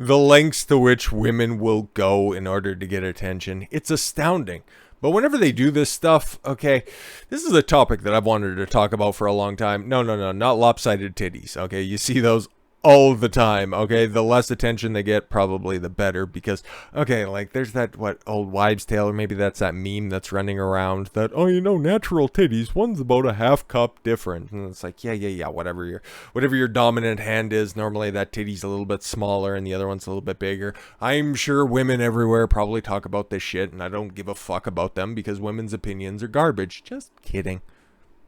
The lengths to which women will go in order to get attention. It's astounding. But whenever they do this stuff, okay, this is a topic that I've wanted to talk about for a long time. No, not lopsided titties, okay? You see those all the time, okay? The less attention they get, probably the better, because, okay, like, there's that, old wives' tale, or maybe that's that meme that's running around, that, oh, natural titties, one's about a half cup different, and it's like, yeah, whatever your dominant hand is, normally that titty's a little bit smaller, and the other one's a little bit bigger. I'm sure women everywhere probably talk about this shit, and I don't give a fuck about them, because women's opinions are garbage. Just kidding.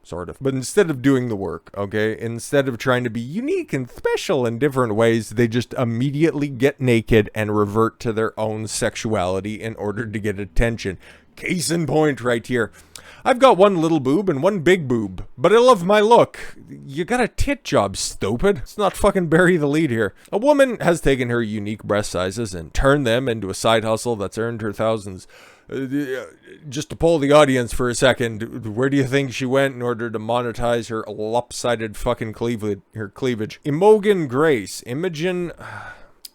Sort of. But instead of doing the work, okay, instead of trying to be unique and special in different ways, they just immediately get naked and revert to their own sexuality in order to get attention. Case in point right here. I've got one little boob and one big boob, but I love my look. You got a tit job, stupid. Let's not fucking bury the lead here. A woman has taken her unique breast sizes and turned them into a side hustle that's earned her thousands. Just to poll the audience for a second, where do you think she went in order to monetize her lopsided fucking cleavage? Imogen Grace,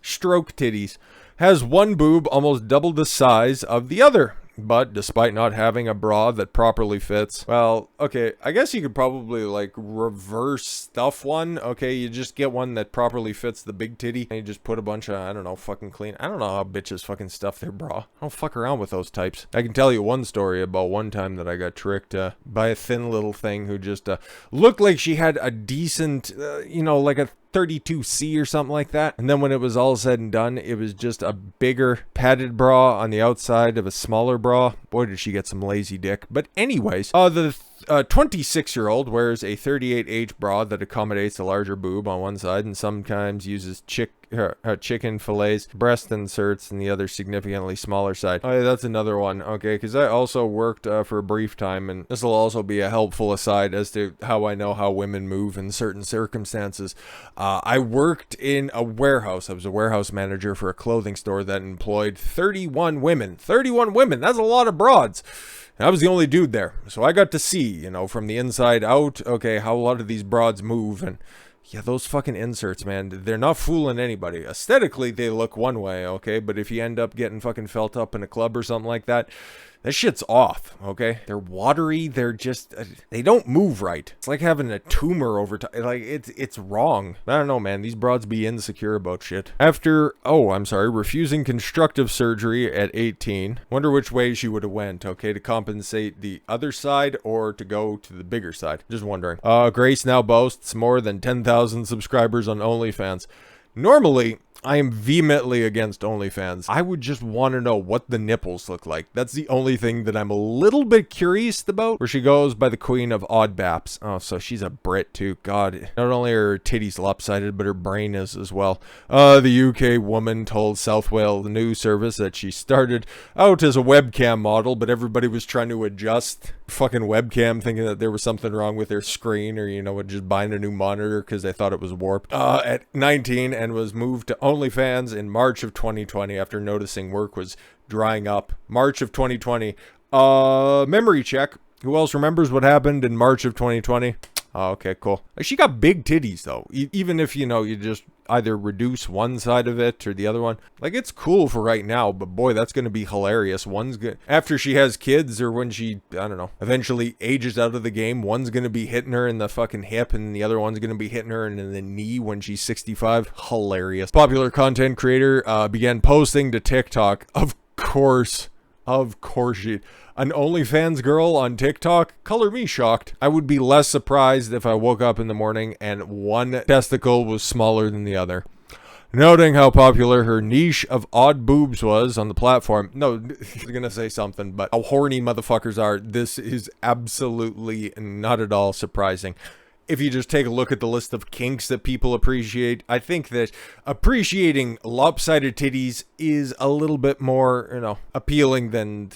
stroke titties, has one boob almost double the size of the other. But despite not having a bra that properly fits, well, okay, I guess you could probably, like, reverse stuff one. Okay, you just get one that properly fits the big titty, and you just put a bunch of, I don't know, fucking clean. I don't know how bitches fucking stuff their bra. I don't fuck around with those types. I can tell you one story about one time that I got tricked by a thin little thing who just looked like she had a decent, like a 32C or something like that. And then when it was all said and done, it was just a bigger padded bra on the outside of a smaller bra. Boy, did she get some lazy dick. But anyways, the 26-year-old wears a 38H bra that accommodates a larger boob on one side and sometimes uses chicken fillets, breast inserts, and the other significantly smaller side. Oh, yeah, that's another one, okay, because I also worked for a brief time, and this will also be a helpful aside as to how I know how women move in certain circumstances. I worked in a warehouse. I was a warehouse manager for a clothing store that employed 31 women. 31 women! That's a lot of broads! I was the only dude there, so I got to see, from the inside out, okay, how a lot of these broads move, and yeah, those fucking inserts, man, they're not fooling anybody. Aesthetically, they look one way, okay, but if you end up getting fucking felt up in a club or something like that, that shit's off, okay? They're watery, they're just, they don't move right. It's like having a tumor over time, like, it's wrong. I don't know, man, these broads be insecure about shit. After, refusing constructive surgery at 18, wonder which way she would have went, okay, to compensate the other side or to go to the bigger side. Just wondering. Grace now boasts more than 10,000 subscribers on OnlyFans. Normally, I am vehemently against OnlyFans. I would just want to know what the nipples look like. That's the only thing that I'm a little bit curious about. Where she goes by the queen of odd baps. Oh, so she's a Brit too. God, not only are her titties lopsided, but her brain is as well. The UK woman told South Wales News Service that she started out as a webcam model, but everybody was trying to adjust fucking webcam, thinking that there was something wrong with their screen, or just buying a new monitor because they thought it was warped. At 19, and was moved to OnlyFans in March of 2020 after noticing work was drying up. March of 2020. Memory check. Who else remembers what happened in March of 2020? Oh, okay, cool. She got big titties, though. Even if, you just either reduce one side of it or the other one. Like, it's cool for right now, but boy, that's going to be hilarious. One's good after she has kids, or when she, I don't know, eventually ages out of the game, one's going to be hitting her in the fucking hip, and the other one's going to be hitting her in the knee when she's 65. Hilarious. Popular content creator began posting to TikTok. Of course she... An OnlyFans girl on TikTok? Color me shocked. I would be less surprised if I woke up in the morning and one testicle was smaller than the other. Noting how popular her niche of odd boobs was on the platform. No, I was gonna say something, but how horny motherfuckers are, this is absolutely not at all surprising. If you just take a look at the list of kinks that people appreciate, I think that appreciating lopsided titties is a little bit more, appealing than,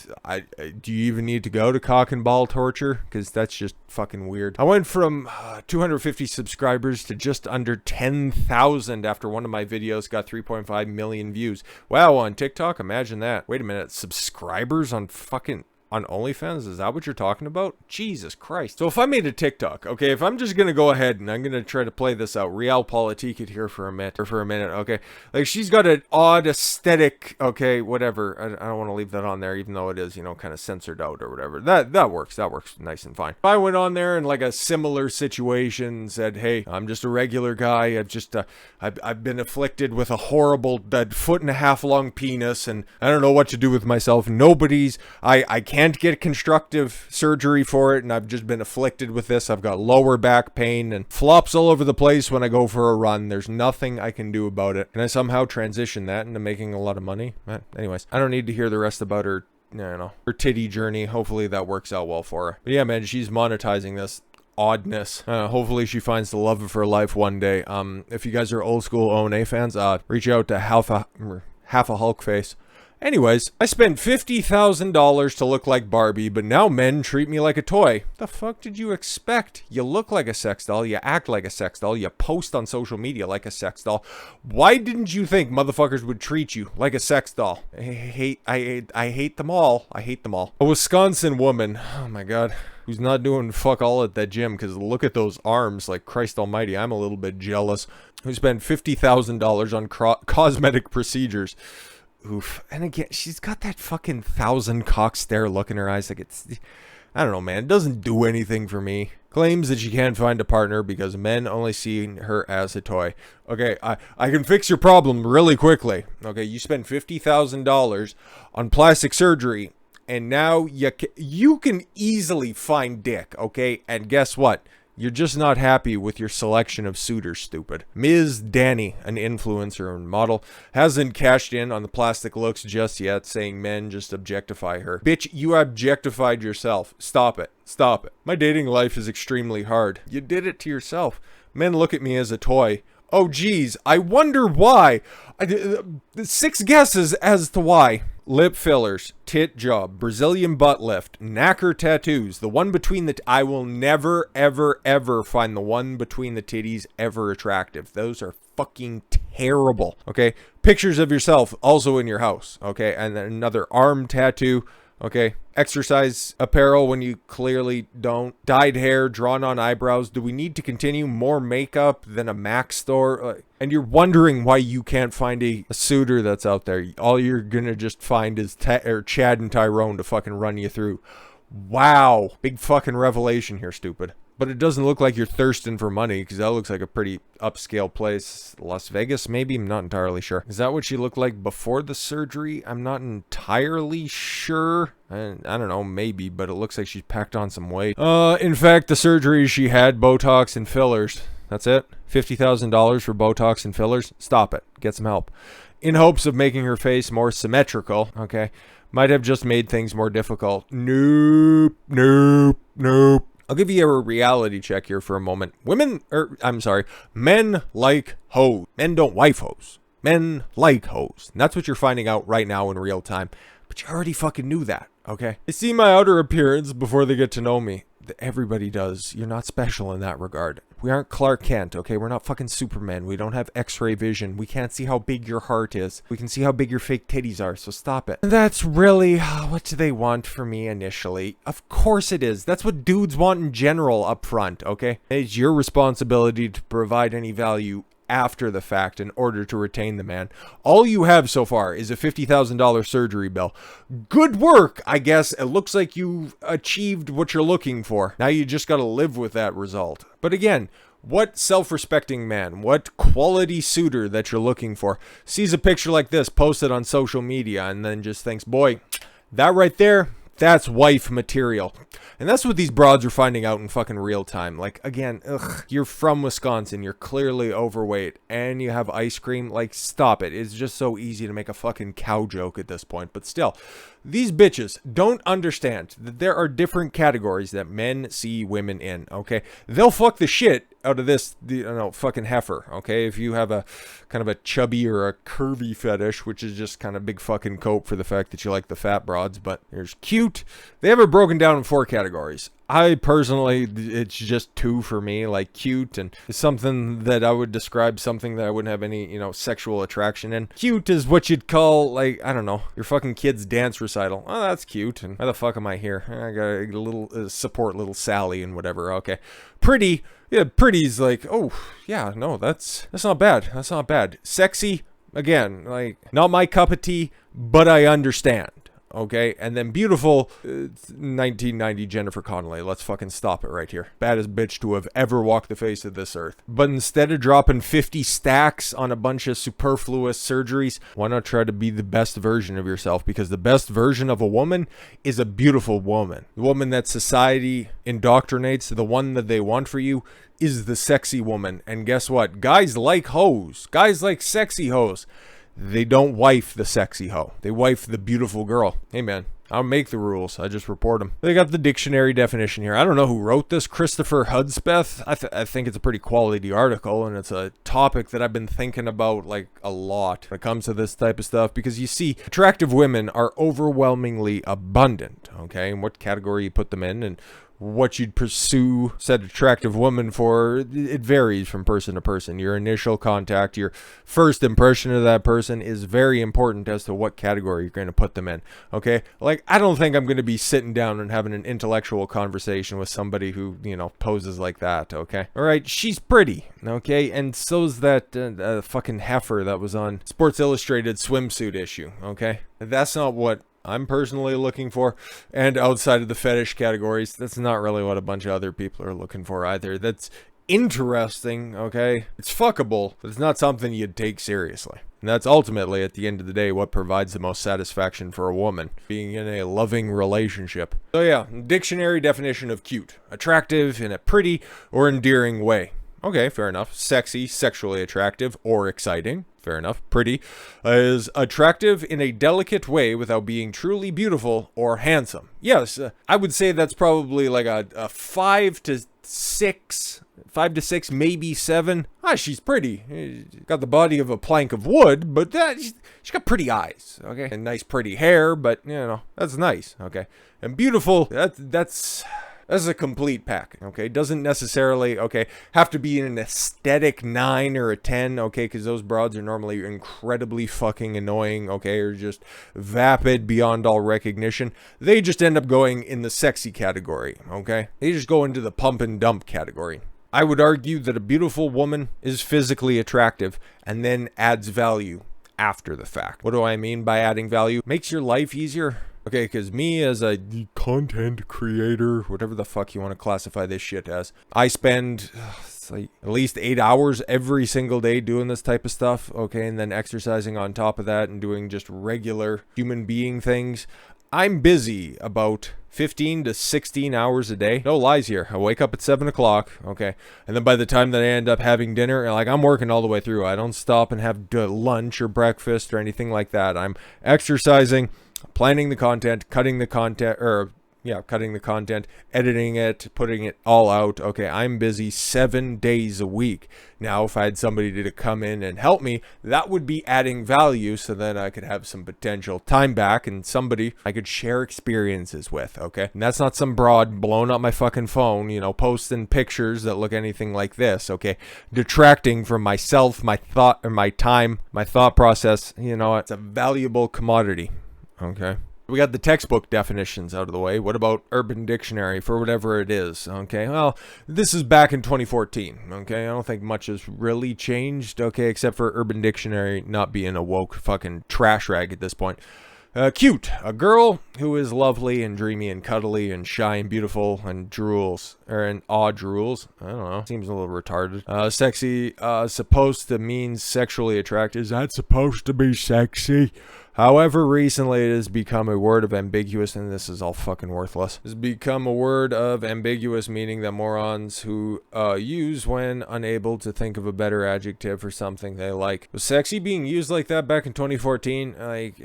do you even need to go to cock and ball torture? Because that's just fucking weird. I went from 250 subscribers to just under 10,000 after one of my videos got 3.5 million views. Wow, on TikTok, imagine that. Wait a minute, subscribers on fucking... on OnlyFans? Is that what you're talking about? Jesus Christ. So if I made a TikTok, okay, if I'm just gonna go ahead and I'm gonna try to play this out, realpolitik it here for a minute, okay? Like, she's got an odd aesthetic, okay, whatever. I don't want to leave that on there, even though it is, you know, kind of censored out or whatever. That works nice and fine. If I went on there in like a similar situation, said, hey, I'm just a regular guy, I've been afflicted with a horrible 1.5 foot long penis, and I don't know what to do with myself. I can't get constructive surgery for it, and I've just been afflicted with this. I've got lower back pain and flops all over the place when I go for a run. There's nothing I can do about it. Can I somehow transition that into making a lot of money? Anyways, I don't need to hear the rest about her, her titty journey. Hopefully that works out well for her. But yeah, man, she's monetizing this oddness. Hopefully she finds the love of her life one day. If you guys are old school O&A fans, reach out to half a Hulk face. Anyways, I spent $50,000 to look like Barbie, but now men treat me like a toy. The fuck did you expect? You look like a sex doll, you act like a sex doll, you post on social media like a sex doll. Why didn't you think motherfuckers would treat you like a sex doll? I hate them all. I hate them all. A Wisconsin woman, oh my god, who's not doing fuck all at that gym, because look at those arms, like Christ almighty, I'm a little bit jealous. Who spent $50,000 on cosmetic procedures. Oof. And again, she's got that fucking 1,000 cock stare look in her eyes. Like, I don't know, man. It doesn't do anything for me. Claims that she can't find a partner because men only see her as a toy. Okay, I can fix your problem really quickly. Okay, you spend $50,000 on plastic surgery, and now you can easily find dick, okay? And guess what? You're just not happy with your selection of suitors, stupid. Ms. Danny, an influencer and model, hasn't cashed in on the plastic looks just yet, saying men just objectify her. Bitch, you objectified yourself. Stop it. Stop it. My dating life is extremely hard. You did it to yourself. Men look at me as a toy. Oh, geez. I wonder why. 6 guesses as to why. Lip fillers, tit job, Brazilian butt lift, knacker tattoos, the one between the... I will never, ever, ever find the one between the titties ever attractive. Those are fucking terrible, okay? Pictures of yourself also in your house, okay? And then another arm tattoo, okay? Exercise apparel when you clearly don't. Dyed hair, drawn on eyebrows. Do we need to continue? More makeup than a Mac store? And you're wondering why you can't find a suitor that's out there. All you're gonna just find is Chad and Tyrone to fucking run you through. Wow. Big fucking revelation here, stupid. But it doesn't look like you're thirsting for money, because that looks like a pretty upscale place. Las Vegas, maybe? I'm not entirely sure. Is that what she looked like before the surgery? I'm not entirely sure. I don't know, maybe, but it looks like she's packed on some weight. In fact, the surgery she had, Botox and fillers. That's it? $50,000 for Botox and fillers? Stop it. Get some help. In hopes of making her face more symmetrical, okay? Might have just made things more difficult. Nope, nope, nope. I'll give you a reality check here for a moment. Men like hoes. Men don't wife hoes. Men like hoes. And that's what you're finding out right now in real time. But you already fucking knew that, okay? They see my outer appearance before they get to know me. Everybody does. You're not special in that regard. We aren't Clark Kent, okay? We're not fucking Superman. We don't have X-ray vision. We can't see how big your heart is. We can see how big your fake titties are, so stop it. And that's really what do they want from me initially. Of course it is. That's what dudes want in general up front, okay? It's your responsibility to provide any value after the fact in order to retain the man. All you have so far is a $50,000 surgery bill. Good work, I guess. It looks like you've achieved what you're looking for. Now you just gotta live with that result. But again, what self-respecting man, what quality suitor that you're looking for sees a picture like this posted on social media and then just thinks, boy, that right there, that's wife material. And that's what these broads are finding out in fucking real time. Like, again, you're from Wisconsin, you're clearly overweight, and you have ice cream. Like, stop it. It's just so easy to make a fucking cow joke at this point. But still, these bitches don't understand that there are different categories that men see women in, okay? They'll fuck the shit out of this, fucking heifer, okay? If you have a kind of a chubby or a curvy fetish, which is just kind of big fucking cope for the fact that you like the fat broads, but there's cute cute. They have it broken down in 4 categories. I personally, it's just 2 for me. Like, cute and something that I would describe something that I wouldn't have any, sexual attraction in. Cute is what you'd call, like, I don't know, your fucking kid's dance recital. Oh, that's cute. And why the fuck am I here? I got a little support little Sally and whatever. Okay. Pretty. Yeah, pretty's like, oh, yeah, no, that's not bad. That's not bad. Sexy, again, like, not my cup of tea, but I understand. Okay, and then beautiful, 1990 Jennifer Connelly. Let's fucking stop it right here. Baddest bitch to have ever walked the face of this earth. But instead of dropping 50 stacks on a bunch of superfluous surgeries, why not try to be the best version of yourself? Because the best version of a woman is a beautiful woman. The woman that society indoctrinates, the one that they want for you, is the sexy woman. And guess what? Guys like hoes. Guys like sexy hoes. They don't wife the sexy hoe. They wife the beautiful girl. Hey, man, I don't make the rules. I just report them. They got the dictionary definition here. I don't know who wrote this. Christopher Hudspeth. I think it's a pretty quality article, and it's a topic that I've been thinking about, like, a lot when it comes to this type of stuff, because you see, attractive women are overwhelmingly abundant, okay? And what category you put them in, and what you'd pursue said attractive woman for, it varies from person to person. Your initial contact, your first impression of that person is very important as to what category you're going to put them in. Okay, like, I don't think I'm going to be sitting down and having an intellectual conversation with somebody who, poses like that. Okay, all right, she's pretty. Okay, and so's that fucking heifer that was on Sports Illustrated swimsuit issue. Okay, that's not what I'm personally looking for, and outside of the fetish categories, that's not really what a bunch of other people are looking for either. That's interesting, okay? It's fuckable, but it's not something you'd take seriously. And that's ultimately, at the end of the day, what provides the most satisfaction for a woman, being in a loving relationship. So yeah, dictionary definition of cute: attractive in a pretty or endearing way. Okay, fair enough. Sexy, sexually attractive, or exciting. Fair enough. Pretty is attractive in a delicate way without being truly beautiful or handsome. Yes, I would say that's probably like a 5 to 6, maybe 7. She's pretty. She's got the body of a plank of wood, but she's got pretty eyes, okay? And nice pretty hair, but, that's nice, okay? And beautiful, that's a complete pack, okay? Doesn't necessarily, okay, have to be an aesthetic 9 or a 10, okay? Because those broads are normally incredibly fucking annoying, okay? Or just vapid beyond all recognition. They just end up going in the sexy category, okay? They just go into the pump and dump category. I would argue that a beautiful woman is physically attractive and then adds value after the fact. What do I mean by adding value? Makes your life easier. Okay, because me as a content creator, whatever the fuck you want to classify this shit as, I spend like at least 8 hours every single day doing this type of stuff, okay, and then exercising on top of that and doing just regular human being things. I'm busy about 15 to 16 hours a day. No lies here. I wake up at 7 o'clock, okay, and then by the time that I end up having dinner, like, I'm working all the way through. I don't stop and have lunch or breakfast or anything like that. I'm exercising, planning the content, cutting the content, editing it, putting it all out. Okay, I'm busy 7 days a week. Now, if I had somebody to come in and help me, that would be adding value, so then I could have some potential time back and somebody I could share experiences with, okay? And that's not some broad blowing up my fucking phone, posting pictures that look anything like this, okay? Detracting from myself, my thought, or my time, my thought process. It's a valuable commodity. Okay. We got the textbook definitions out of the way. What about Urban Dictionary for whatever it is? Okay. Well, this is back in 2014. Okay. I don't think much has really changed. Okay. Except for Urban Dictionary not being a woke fucking trash rag at this point. Cute. A girl who is lovely and dreamy and cuddly and shy and beautiful and drools. Or an odd drools. I don't know. Seems a little retarded. Sexy. Supposed to mean sexually attractive. Is that supposed to be sexy? However, recently it has become a word of ambiguous, and this is all fucking worthless. It's become a word of ambiguous meaning that morons who use when unable to think of a better adjective for something they like. Was sexy being used like that back in 2014? Like,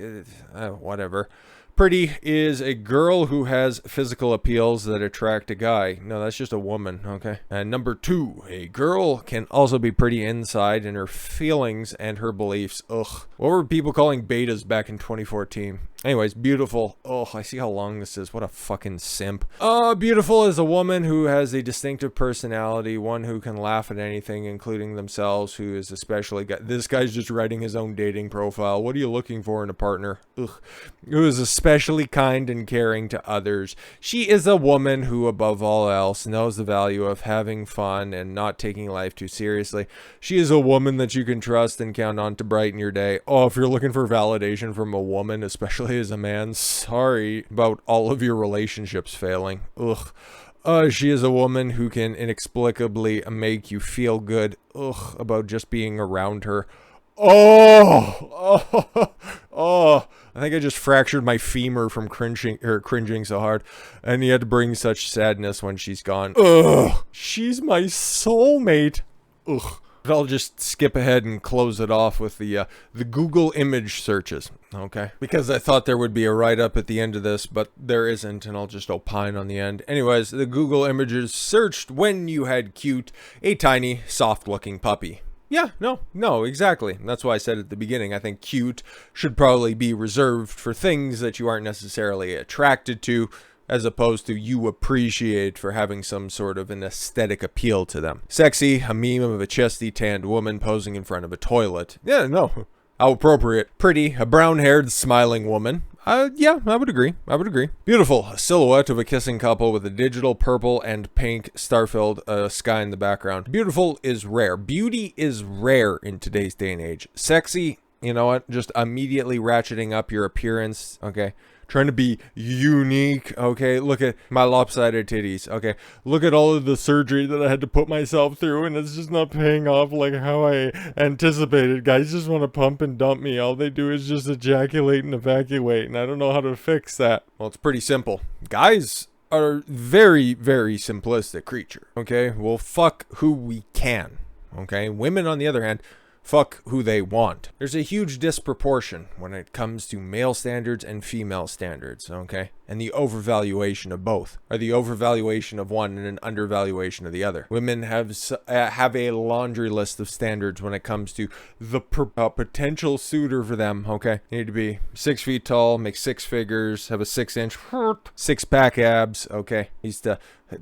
whatever. Pretty is a girl who has physical appeals that attract a guy. No, that's just a woman, okay? And number 2, a girl can also be pretty inside in her feelings and her beliefs. Ugh. What were people calling betas back in 2014? Anyways, beautiful. Oh, I see how long this is. What a fucking simp. Beautiful is a woman who has a distinctive personality, one who can laugh at anything, including themselves, who is especially... This guy's just writing his own dating profile. What are you looking for in a partner? Ugh. Who is especially kind and caring to others. She is a woman who, above all else, knows the value of having fun and not taking life too seriously. She is a woman that you can trust and count on to brighten your day. Oh, if you're looking for validation from a woman, especially as a man, sorry about all of your relationships failing. Ugh. She is a woman who can inexplicably make you feel good. Ugh, about just being around her. Oh, I think I just fractured my femur from cringing so hard, and you had to bring such sadness when she's gone. Ugh, she's my soulmate. Ugh. I'll just skip ahead and close it off with the Google image searches, okay? Because I thought there would be a write-up at the end of this, but there isn't, and I'll just opine on the end. Anyways, the Google images searched when you had cute, a tiny, soft-looking puppy. Yeah, no, exactly. That's why I said at the beginning, I think cute should probably be reserved for things that you aren't necessarily attracted to, as opposed to you appreciate for having some sort of an aesthetic appeal to them. Sexy, a meme of a chesty tanned woman posing in front of a toilet. Yeah, no. How appropriate. Pretty, a brown-haired, smiling woman. Yeah, I would agree. Beautiful, a silhouette of a kissing couple with a digital purple and pink star-filled sky in the background. Beautiful is rare. Beauty is rare in today's day and age. Sexy, you know what? Just immediately ratcheting up your appearance, okay? Trying to be unique, okay? Look at my lopsided titties, okay? Look at all of the surgery that I had to put myself through, and it's just not paying off like how I anticipated. Guys just want to pump and dump me. All they do is just ejaculate and evacuate, and I don't know how to fix that. Well, it's pretty simple. Guys are very, very simplistic creature, okay? We'll fuck who we can, okay? Women, on the other hand, fuck who they want. There's a huge disproportion when it comes to male standards and female standards, okay? And the overvaluation of both, or the overvaluation of one and an undervaluation of the other. Women have a laundry list of standards when it comes to the potential suitor for them, okay? You need to be 6 feet tall, make 6 figures, have a 6-inch six-pack abs, okay? Needs to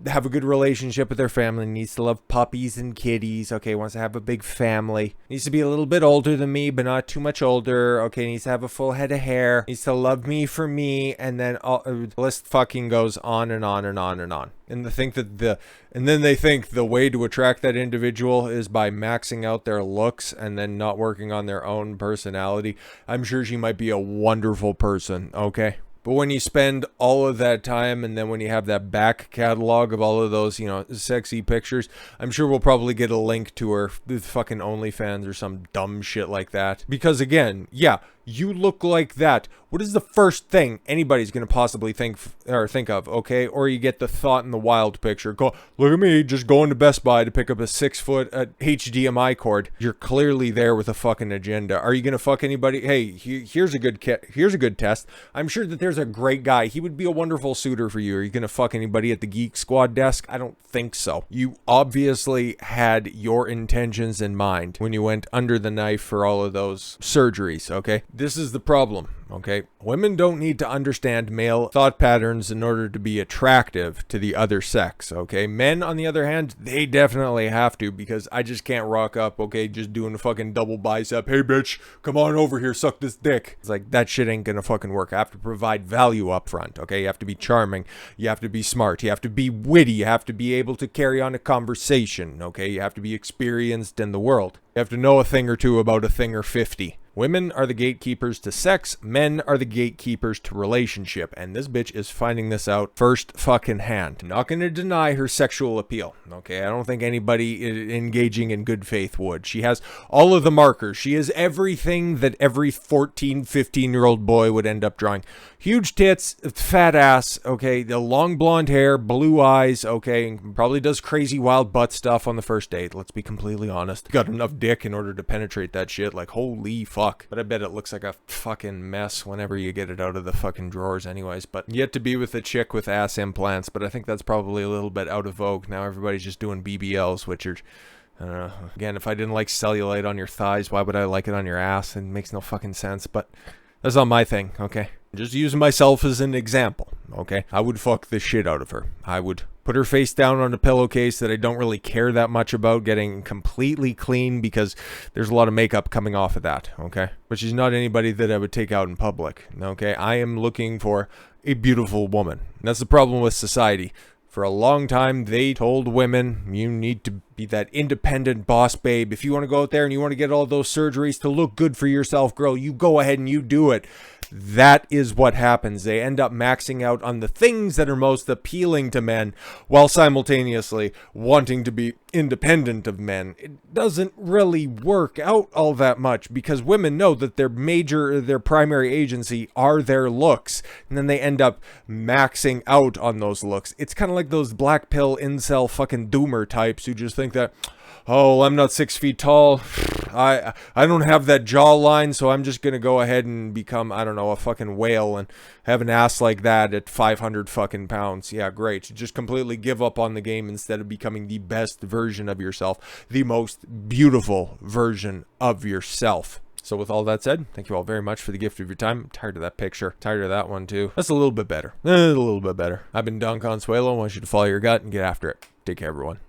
have a good relationship with their family, needs to love puppies and kitties, okay? Wants to have a big family. Needs to be a little bit older than me, but not too much older, okay? Needs to have a full head of hair. Needs to love me for me, and then the list fucking goes on and on and on and on. And then they think the way to attract that individual is by maxing out their looks and then not working on their own personality. I'm sure she might be a wonderful person, okay? But when you spend all of that time, and then when you have that back catalog of all of those, you know, sexy pictures, I'm sure we'll probably get a link to her fucking OnlyFans or some dumb shit like that. Because again, yeah, you look like that. What is the first thing anybody's going to possibly think of, okay? Or you get the thought in the wild picture. Go, look at me, just going to Best Buy to pick up a 6-foot HDMI cord. You're clearly there with a fucking agenda. Are you going to fuck anybody? Hey, here's a good test. I'm sure that there's a great guy. He would be a wonderful suitor for you. Are you going to fuck anybody at the Geek Squad desk? I don't think so. You obviously had your intentions in mind when you went under the knife for all of those surgeries, okay? This is the problem, okay? Women don't need to understand male thought patterns in order to be attractive to the other sex, okay? Men, on the other hand, they definitely have to, because I just can't rock up, okay, just doing a fucking double bicep. Hey, bitch, come on over here, suck this dick. It's like, that shit ain't gonna fucking work. I have to provide value up front, okay? You have to be charming. You have to be smart. You have to be witty. You have to be able to carry on a conversation, okay? You have to be experienced in the world. You have to know a thing or two about a thing or 50. Women are the gatekeepers to sex, men are the gatekeepers to relationship, and this bitch is finding this out first fucking hand. I'm not gonna deny her sexual appeal, okay? I don't think anybody engaging in good faith would. She has all of the markers. She is everything that every 14, 15-year-old boy would end up drawing. Huge tits, fat ass, okay? The long blonde hair, blue eyes, okay? Probably does crazy wild butt stuff on the first date, let's be completely honest. Got enough dick in order to penetrate that shit, like holy fuck. But I bet it looks like a fucking mess whenever you get it out of the fucking drawers anyways. But yet to be with a chick with ass implants, but I think that's probably a little bit out of vogue. Now everybody's just doing BBLs, which are, I don't know. Again, if I didn't like cellulite on your thighs, why would I like it on your ass? It makes no fucking sense, but that's not my thing, okay? Just using myself as an example, okay? I would fuck the shit out of her. I would put her face down on a pillowcase that I don't really care that much about getting completely clean because there's a lot of makeup coming off of that, okay? But she's not anybody that I would take out in public, okay? I am looking for a beautiful woman. And that's the problem with society. For a long time, they told women, you need to be that independent boss babe. If you want to go out there and you want to get all those surgeries to look good for yourself, girl, you go ahead and you do it. That is what happens. They end up maxing out on the things that are most appealing to men while simultaneously wanting to be independent of men. It doesn't really work out all that much because women know that their primary agency are their looks, and then they end up maxing out on those looks. It's kind of like those black pill incel fucking doomer types who just think that, oh, I'm not 6 feet tall. I don't have that jawline, so I'm just gonna go ahead and become, I don't know, a fucking whale and have an ass like that at 500 fucking pounds. Yeah, great. Just completely give up on the game instead of becoming the best version of yourself, the most beautiful version of yourself. So with all that said, thank you all very much for the gift of your time. I'm tired of that picture. Tired of that one too. That's a little bit better. A little bit better. I've been Don Consuelo. I want you to follow your gut and get after it. Take care, everyone.